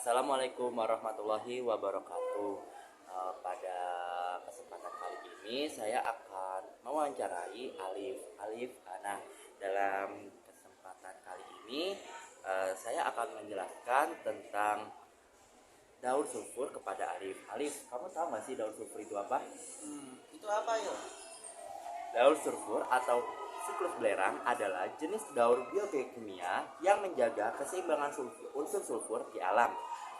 Assalamualaikum warahmatullahi wabarakatuh. Pada kesempatan kali ini saya akan mewawancarai Alif. Nah, dalam kesempatan kali ini saya akan menjelaskan tentang daur sulfur kepada Alif. Alif, kamu tahu nggak sih daur sulfur itu apa? Itu apa yuk? Daur sulfur atau siklus belerang adalah jenis daur biokimia yang menjaga keseimbangan unsur sulfur di alam.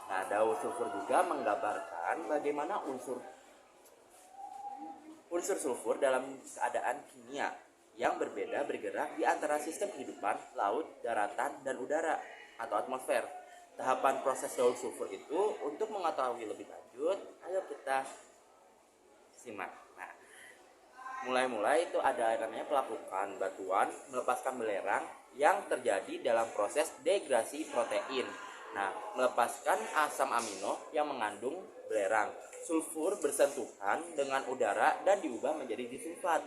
Nah, daur sulfur juga menggambarkan bagaimana unsur sulfur dalam keadaan kimia yang berbeda bergerak di antara sistem kehidupan, laut, daratan, dan udara atau atmosfer. Tahapan proses daur sulfur itu untuk mengetahui lebih lanjut, ayo kita simak. Nah, mulai itu ada namanya pelapukan batuan melepaskan belerang yang terjadi dalam proses degradasi protein. Nah, melepaskan asam amino yang mengandung belerang. Sulfur bersentuhan dengan udara dan diubah menjadi disulfat.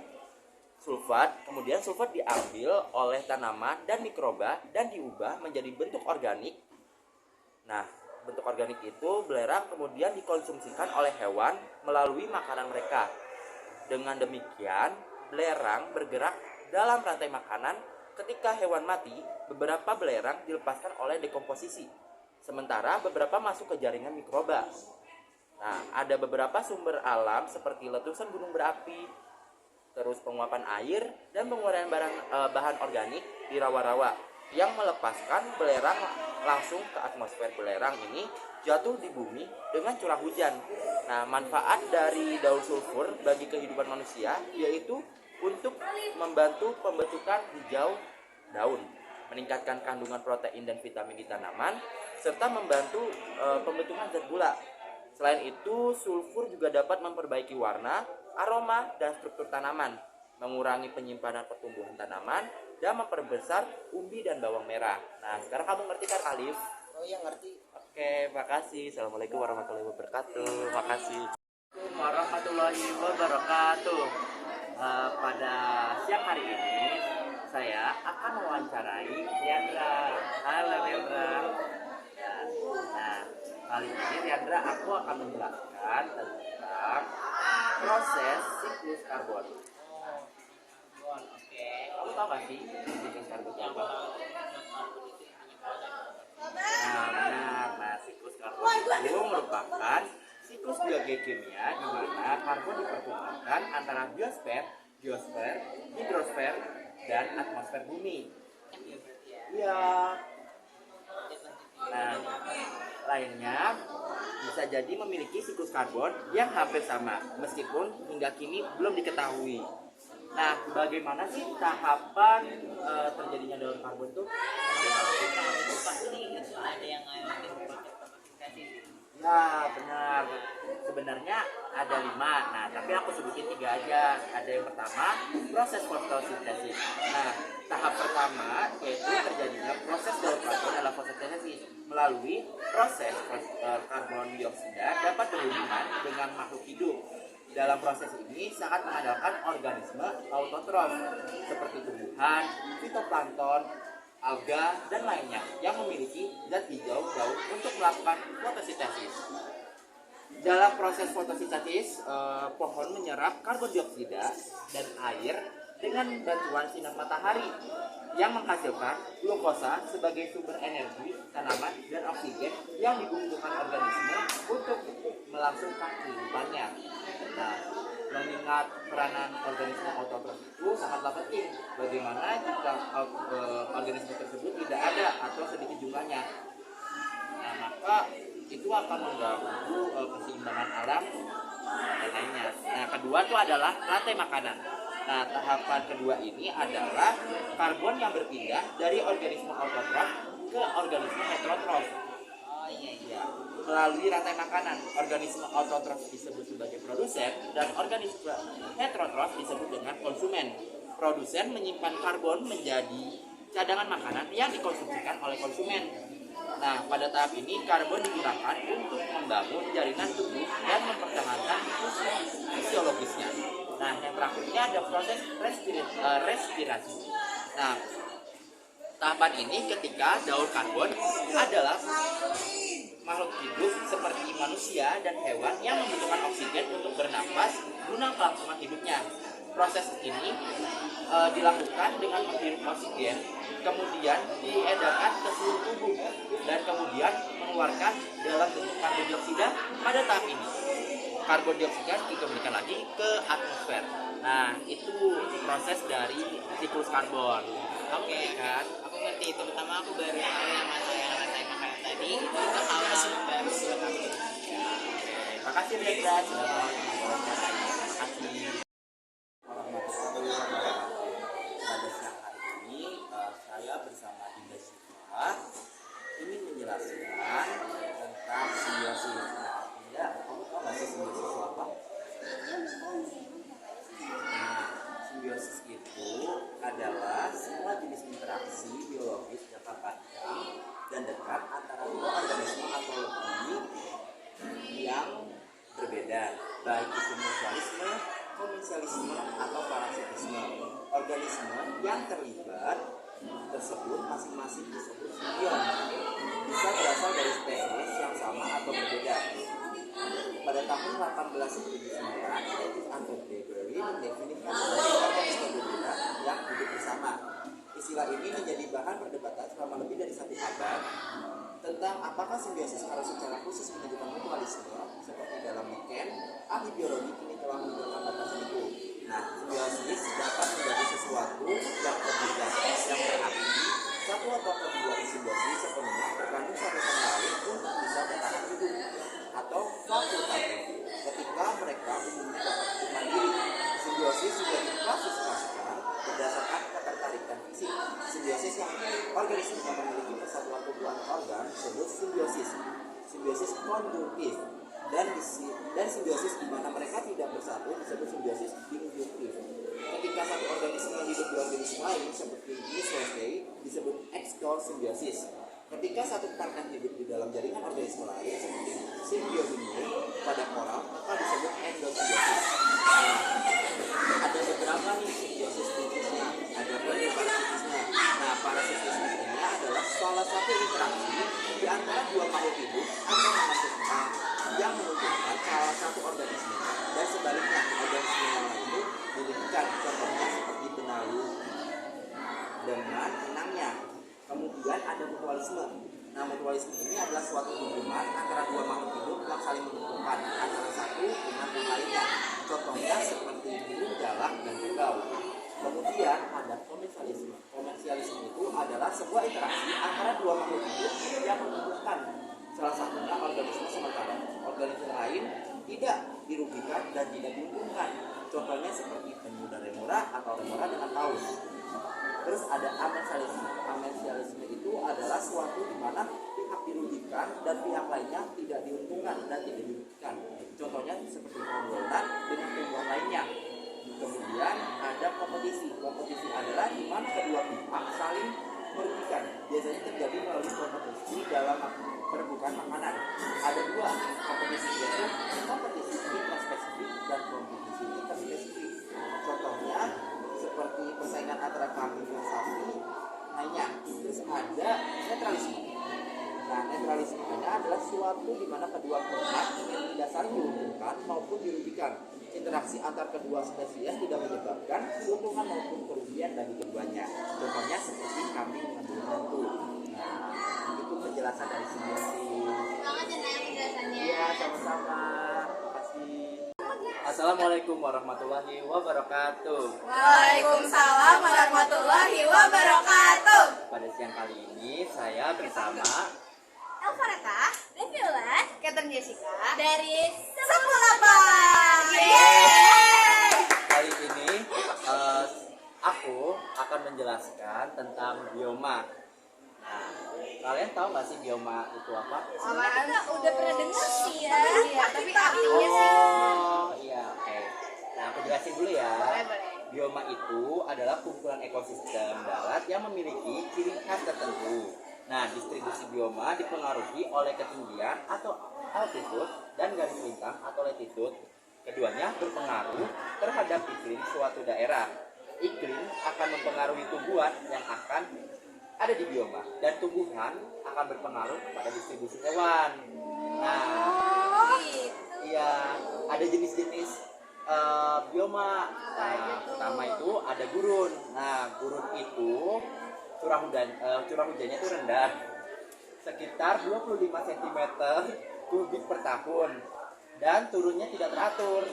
Kemudian sulfat diambil oleh tanaman dan mikroba dan diubah menjadi bentuk organik. Nah, bentuk organik itu belerang kemudian dikonsumsikan oleh hewan melalui makanan mereka. Dengan demikian, belerang bergerak dalam rantai makanan. Ketika hewan mati, beberapa belerang dilepaskan oleh dekomposisi, sementara beberapa masuk ke jaringan mikroba. Nah, ada beberapa sumber alam seperti letusan gunung berapi, terus penguapan air, dan pengeluaran bahan organik di rawa-rawa yang melepaskan belerang langsung ke atmosfer. Belerang ini jatuh di bumi dengan curah hujan. Nah, manfaat dari daur sulfur bagi kehidupan manusia yaitu untuk membantu pembentukan hijau daun, meningkatkan kandungan protein dan vitamin di tanaman, serta membantu pembentukan zat gula. Selain itu, sulfur juga dapat memperbaiki warna, aroma, dan struktur tanaman, mengurangi penyimpanan pertumbuhan tanaman, dan memperbesar umbi dan bawang merah. Nah, sekarang kamu ngerti kan, Alif? Oh iya, ngerti. Oke, makasih. Assalamualaikum warahmatullahi wabarakatuh. Makasih. Assalamualaikum warahmatullahi wabarakatuh. Pada siang hari ini saya akan mewawancarai Riandra. Halo Riandra. Nah, kali ini Riandra aku akan menjelaskan tentang proses siklus karbon. Oke, kamu tahu gak sih siklus karbon itu apa? Nah, siklus karbon itu merupakan siklus biokimia di mana karbon dipertemukan antara biosfer, hidrosfer, dan atmosfer bumi. Iya. Nah, lainnya bisa jadi memiliki siklus karbon yang hampir sama, meskipun hingga kini belum diketahui. Nah, bagaimana sih tahapan terjadinya daur karbon itu? Ada yang fotosintesis. Ya, benar. Sebenarnya ada 5. Nah, tapi aku sebutin 3 aja. Ada yang pertama, proses fotosintesis. Nah, tahap pertama yaitu terjadinya proses daur karbon adalah fotosintesis. Melalui proses karbon dioksida dapat berhubungan dengan makhluk hidup. Dalam proses ini sangat mengandalkan organisme autotrof seperti tumbuhan, fitoplankton, alga, dan lainnya yang memiliki zat hijau daun untuk melakukan fotosintesis. Dalam proses fotosintesis, pohon menyerap karbon dioksida dan air dengan bantuan sinar matahari yang menghasilkan glukosa sebagai sumber energi tanaman dan oksigen yang dibutuhkan organisme untuk melangsungkan kehidupannya. Nah, mengingat peranan organisme autotrof itu sangatlah penting. Bagaimana jika organisme tersebut tidak ada atau sedikit jumlahnya? Nah, maka itu akan mengganggu keseimbangan alam dan lainnya. Nah, kedua itu adalah rantai makanan. Nah, tahapan kedua ini adalah karbon yang berpindah dari organisme autotrof ke organisme heterotrof. Oh iya. Melalui rantai makanan, organisme autotrof disebut sebagai produsen dan organisme heterotrof disebut dengan konsumen. Produsen menyimpan karbon menjadi cadangan makanan yang dikonsumsikan oleh konsumen. Nah, pada tahap ini karbon digunakan untuk membangun jaringan tubuh dan mempertahankan fisiologisnya. Nah, yang terakhirnya ada proses respirasi. Nah, tahapan ini ketika daur karbon adalah makhluk hidup seperti manusia dan hewan yang membutuhkan oksigen untuk bernapas guna kelangsungan hidupnya. Proses ini dilakukan dengan menghirup oksigen, kemudian diedarkan ke seluruh tubuh dan kemudian mengeluarkan dalam bentuk karbon dioksida. Pada tahap ini karbon dioksida dikembalikan lagi ke atmosfer. Nah, itu proses dari siklus karbon. Kamu ngerti kan? Aku ngerti, terutama aku baru tahu yang masa yang rasain makanan tadi itu hal baru buat aku. Makasih Brenda sudah mau diwawancara. Makasih. Warahmatullahi wabarakatuh. Pada siang hari ini saya bersama Dinda Syifa ingin menjelaskan tentang simbiosis. Dinda, kamu tahu nggak sih simbiosis itu apa? Nah, simbiosis itu adalah semua jenis interaksi biologis jangka panjang dan dekat antara dua organisme atau lebih yang berbeda, baik itu mutualisme, komensialisme, atau parasitisme. Organisme yang terlibat tersebut masing-masing disebut simbion. Bisa berasal dari spesies yang sama atau berbeda. Pada tahun 1879, David Anton Gregory mendefinisikan sebagai organisme berbeda yang hidup bersama. Istilah ini menjadi bahan perdebatan selama lebih dari 1 abad tentang apakah simbiosis harus secara khusus menunjukkan mutualisme, seperti dalam Niken. Ahli biologi kini telah menunjukkan batasan itu. Nah, simbiosis dapat menjadi sesuatu yang berbeda, yang berarti satu atau kedua simbiosis sepenuhnya tergantung satu sama lain untuk bisa bertahan hidup, atau fakultatif ketika mereka umumnya dapat hidup mandiri. Simbiosis juga diklasifikasikan berdasarkan ketertarikan fisik. Simbiosis yang organisme yang memiliki persatuan tubuh atau organ disebut simbiosis. Simbiosis konjungtif dan simbiosis di mana mereka tidak bersatu disebut simbiosis injungtif. Ketika satu organisme hidup di organisme lain seperti Wislosti disebut extosimbiosis. Ketika satu partner hidup di dalam jaringan organisme lain seperti Symbiobium pada koral maka disebut endosimbiosis. Ada beberapa nih simbiosis jenisnya, ada parasitisme. Nah, parasitisme ini adalah salah satu interaksi di antara dua makhluk hidup atau manusia yang menguntungkan salah satu organisme dan sebaliknya organisme yang lain itu dirugikan. Contohnya seperti benalu dengan inangnya. Kemudian ada mutualisme. Nah, mutualisme ini adalah suatu hubungan antara dua makhluk hidup yang saling menguntungkan antara satu dengan yang lainnya. Contohnya seperti burung jalak dan kerbau. Kemudian ada komersialisme. Komersialisme itu adalah sebuah interaksi antara dua makhluk hidup yang menguntungkan salah satunya organisme sementara organisme lain tidak dirugikan dan tidak diuntungkan. Contohnya seperti penyu dan remora atau remora dengan paus. Terus ada amensialisme. Amensialisme itu adalah suatu di mana pihak dirugikan dan pihak lainnya tidak diuntungkan dan tidak dirugikan. Contohnya seperti pembuatan dengan tumbuhan lainnya. Kemudian ada kompetisi. Kompetisi adalah di mana kedua pihak saling merugikan. Biasanya terjadi melalui kompetisi dalam perebutan makanan. Ada dua kompetisi, yaitu kompetisi intraspesifik dan kompetisi interspesifik. Contohnya seperti persaingan antara kambing dan sapi lainnya. Terus ada netralisme. Nah, netralisme ini adalah suatu di mana kedua pihak ingin tidak saling diuntungkan maupun dirugikan. Interaksi antar kedua spesies tidak menyebabkan keuntungan maupun kerugian bagi keduanya. Contohnya seperti kambing dengan burung hantu. Nah, itu penjelasan dari simbiosis. Selamat ya Naya penjelasannya. Iya, sama-sama. Terima kasih. Assalamualaikum warahmatullahi wabarakatuh. Waalaikumsalam warahmatullahi wabarakatuh. Pada siang kali ini saya bersama Elfarata, Deviola, Catherine Jessica dari 108. kali ini aku akan menjelaskan tentang bioma. Nah, kalian tahu nggak sih bioma itu apa? Kita udah pernah dengar sih ya. Iya, tapi artinya sih. Oh iya, oke. Nah, aku jelasin dulu ya. Boleh. Bioma itu adalah kumpulan ekosistem darat yang memiliki ciri khas tertentu. Nah, distribusi bioma dipengaruhi oleh ketinggian atau altitude dan garis lintang atau latitude. Keduanya berpengaruh terhadap iklim suatu daerah. Iklim akan mempengaruhi tumbuhan yang akan ada di bioma dan tumbuhan akan berpengaruh pada distribusi hewan. Nah, iya, ada jenis-jenis bioma. Nah, pertama itu ada gurun. Nah, gurun itu curah hujannya itu rendah, sekitar 25 cm kubik per tahun, dan turunnya tidak teratur.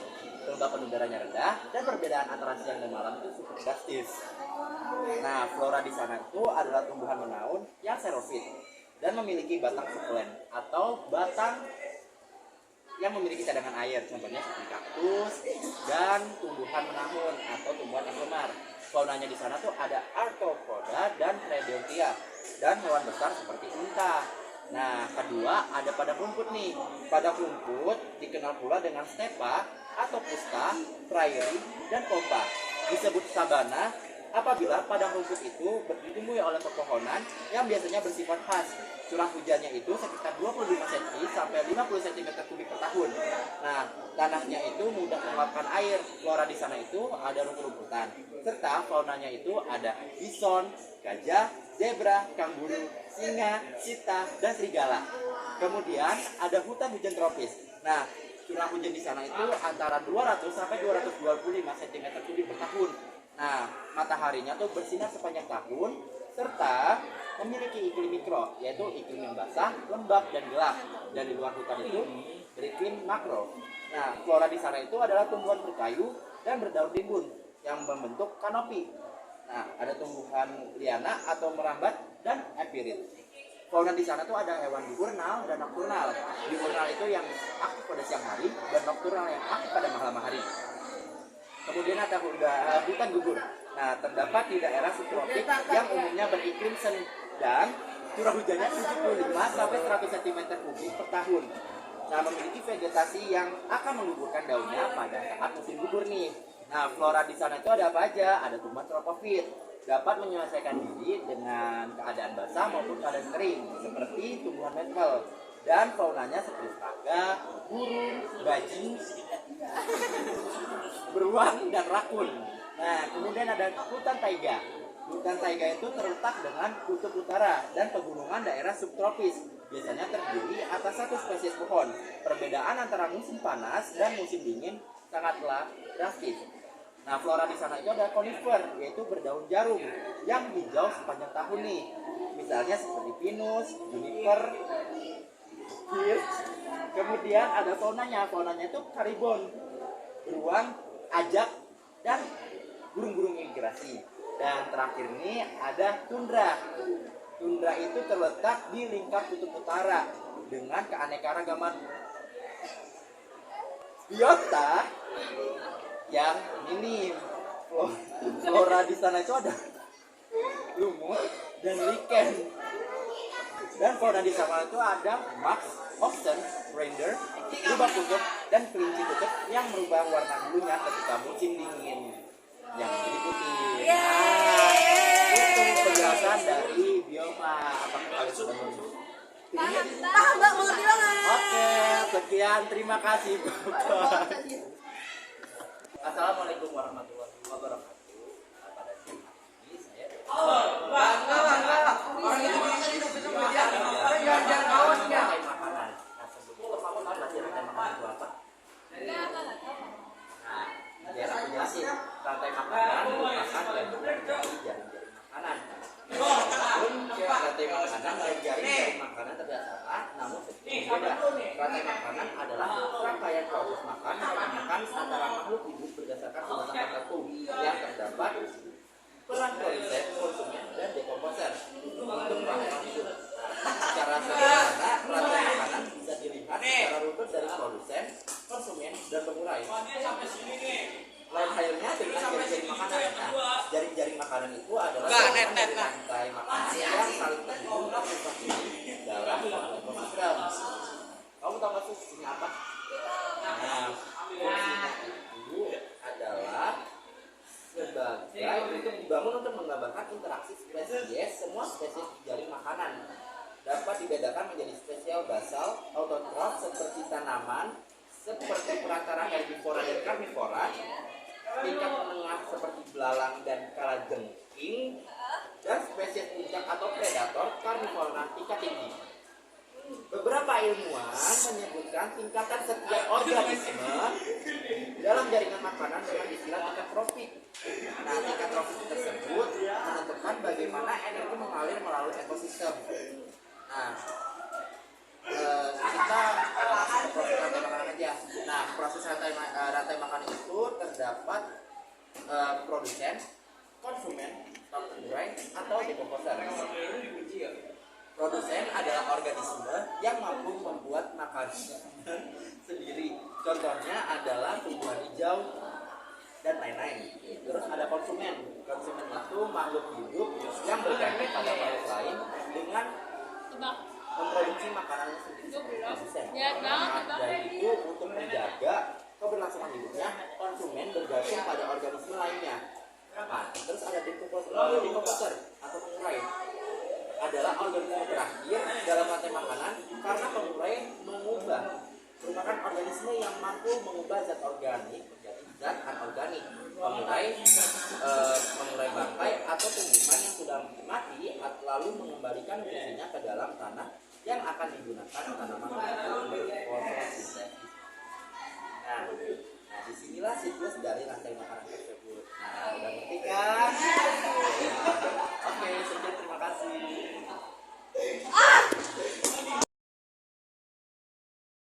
Kelembapan udaranya rendah dan perbedaan antara siang dan malam itu cukup drastis. Nah, flora di sana itu adalah tumbuhan menaun yang xerofit dan memiliki batang sukulen atau batang yang memiliki cadangan air, contohnya seperti kaktus dan tumbuhan menahun atau tumbuhan efemer. Faunanya di sana tuh ada arthropoda dan predontia dan hewan besar seperti unta. Nah, kedua ada padang rumput nih. Padang rumput dikenal pula dengan stepa atau pusta, prairie, dan pampa. Disebut sabana apabila padang rumput itu ditumbuhi oleh pepohonan yang biasanya bersifat khas. Curah hujannya itu sekitar 25 cm sampai 50 cm kubik per tahun. Nah, tanahnya itu mudah menguapkan air. Flora di sana itu ada rumput-rumputan. Serta faunanya itu ada bison, gajah, zebra, kanguru, singa, cheetah, dan serigala. Kemudian ada hutan hujan tropis. Nah, curah hujan di sana itu antara 200 sampai 225 cm kubik per tahun. Nah, mataharinya tuh bersinar sepanjang tahun serta memiliki iklim mikro, yaitu iklim yang basah, lembab, dan gelap. Dan di luar hutan itu beriklim makro. Nah, flora di sana itu adalah tumbuhan berkayu dan berdaun rimbun yang membentuk kanopi. Nah, ada tumbuhan liana atau merambat dan epirit. Fauna di sana tuh ada hewan diurnal dan nokturnal. Diurnal itu yang aktif pada siang hari dan nokturnal yang aktif pada malam hari. Kemudian ada hutan gugur. Nah, terdapat di daerah subtropik yang umumnya beriklim sedang, curah hujannya 75 sampai 100 cm kubik per tahun. Nah, memiliki vegetasi yang akan menggugurkan daunnya pada saat musim gugur nih. Nah, flora di sana itu ada apa aja? Ada tumbuhan tropofit, dapat menyelesaikan diri dengan keadaan basah maupun keadaan kering, seperti tumbuhan maple. Dan faunanya seperti serangga, burung, bajing, beruang, dan rakun. Nah, kemudian ada hutan taiga. Hutan taiga itu terletak dengan kutub utara dan pegunungan daerah subtropis. Biasanya terdiri atas satu spesies pohon. Perbedaan antara musim panas dan musim dingin sangatlah drastis. Nah, flora di sana itu ada konifer, yaitu berdaun jarum yang hijau sepanjang tahun nih. Misalnya seperti pinus, juniper, birch. Kemudian ada faunanya itu karibon, beruang, ajak, dan burung-burung migrasi. Dan terakhir ini ada tundra. Tundra itu terletak di lingkar kutub utara dengan keanekaragaman biota yang minim. Flora di sana itu ada lumut dan lichen. Dan fauna di sana itu ada max, oxen, reindeer, rubah kutub, dan kelinci kutub yang merubah warna bulunya ketika musim dingin yang menjadi putih. Nah, itu penjelasan dari bioma. Apakah kalian sudah mengerti? Paham Mbak, mengerti banget. Oke, sekian, terima kasih Bapak. Assalamualaikum warahmatullahi wabarakatuh. Pada siang hari ini saya makanan. Nah, sebelumnya kamu tahu nggak sih rantai makanan itu apa? Nah, biar aku jelasin. Rantai makanan merupakan bentuk dari jaring-jaring makanan. Walaupun rantai makanan dan jaring-jaring makanan terdasarkan, namun berbeda. Rantai makanan adalah rangkaian proses makan yang makan antara makhluk hidup berdasarkan urutan tertentu yang terdapat peran produsen, konsumen, dan dekomposer untuk melakukan hidup. Secara sederhana, rantai makanan bisa dilihat secara runtut dari produsen, konsumen, dan pengurai. Lain halnya dengan jaring-jaring makanan. Nah, jaring-jaring makanan itu adalah rantai makanan yang saling terhubung dan berfungsi dalam suatu ekosistem. Kamu tahu nggak sih fungsinya apa? Nah, fungsinya itu adalah sebagai untuk dibangun untuk menggambarkan interaksi spesies. Semua spesies jaring makanan dapat dibedakan menjadi spesial basal, autotrof seperti tanaman, seperti perantara herbivora dan karnivora, tingkat menengah seperti belalang dan kalajengking, dan spesies puncak atau predator karnivora tingkat tinggi. Beberapa ilmuwan menyebutkan tingkatan setiap organisme dalam jaringan makanan dengan istilah tingkat trofik. Nah, tingkat trofik tersebut menentukan bagaimana energi mengalir melalui ekosistem. Nah, kita masuk ke proses rantai makanan aja. Nah, proses rantai makanan itu terdapat produsen, konsumen, pengurai, atau decomposer. Produsen adalah organisme yang mampu membuat makanan sendiri. Contohnya adalah tumbuhan hijau dan lain-lain. Terus ada konsumen. Konsumen itu makhluk hidup yang bergantung pada makhluk lain dengan memproduksi makanannya sendiri. Produsen. Dan itu untuk menjaga keberlangsungan hidupnya, konsumen bergantung pada organisme lainnya. Nah, terus ada decomposer atau pengurai. Adalah organisme terakhir dalam rantai makanan karena pengurai merupakan organisme yang mampu mengubah zat organik menjadi zat anorganik. Pengurai bangkai atau tumbuhan yang sudah mati lalu mengembalikan fungsinya ke dalam tanah yang akan digunakan tanaman.